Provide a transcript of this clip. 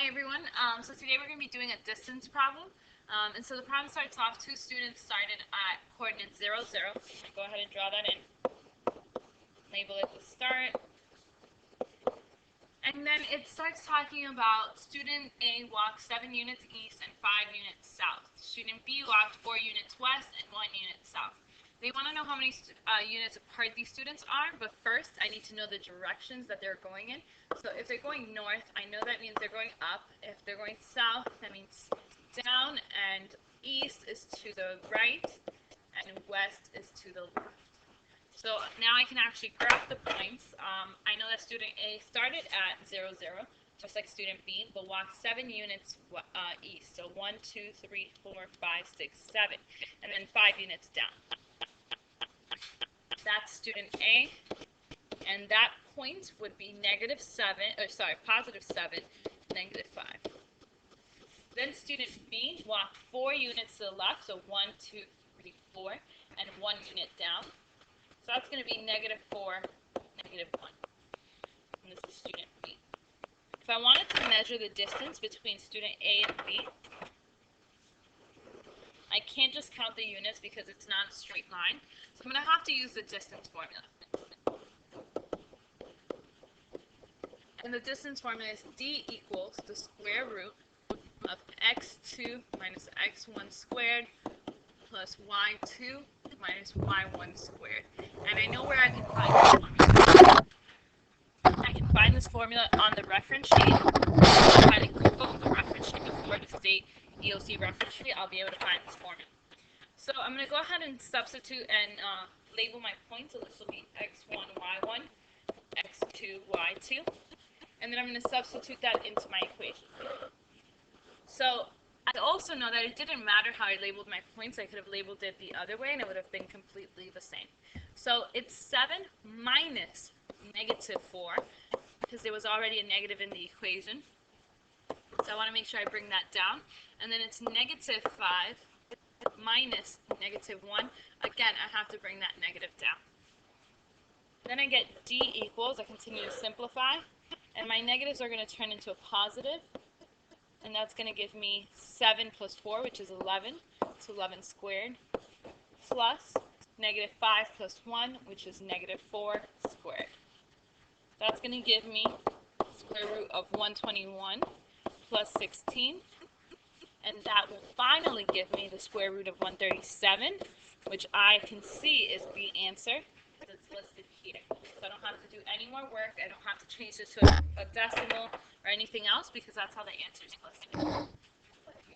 everyone. So today we're going to be doing a distance problem. And so the problem starts off, two students started at coordinates 0, 0. Go ahead and draw that in. Label it the start. And then it starts talking about student A walked 7 units east and 5 units south. Student B walked 4 units west and 1 unit south. They want to know how many units apart these students are, but first I need to know the directions that they're going in. So if they're going north, I know that means they're going up. If they're going south, that means down, and east is to the right, and west is to the left. So now I can actually graph the points. I know that student A started at 0, 0, just like student B, but walked 7 units east. So 1, 2, 3, 4, 5, 6, 7, and then 5 units down. That's student A, and that point would be positive 7, negative 5. Then student B walked 4 units to the left, so 1, 2, 3, 4, and 1 unit down. So that's going to be negative 4, negative 1. And this is student B. If I wanted to measure the distance between student A and B, I can't just count the units because it's not a straight line. So I'm going to have to use the distance formula. And the distance formula is D equals the square root of x2 minus x1 squared plus y2 minus y1 squared. And I know where I can find this formula. I can find this formula on the reference sheet. If I Google the reference sheet before the state EOC reference sheet, I'll be able to find this formula. So I'm going to go ahead and substitute and label my points. So this will be x1, y1, x2, y2. And then I'm going to substitute that into my equation. So I also know that it didn't matter how I labeled my points. I could have labeled it the other way and it would have been completely the same. So it's 7 minus negative 4 because there was already a negative in the equation. So I want to make sure I bring that down. And then it's negative 5 minus negative 1. Again, I have to bring that negative down. Then I get D equals, I continue to simplify, and my negatives are going to turn into a positive, and that's going to give me 7 plus 4, which is 11, it's 11 squared, plus negative 5 plus 1, which is negative 4 squared. That's going to give me square root of 121 plus 16, and that will finally give me the square root of 137, which I can see is the answer that's listed here. So I don't have to do any more work. I don't have to change this to a decimal or anything else because that's how the answer is listed.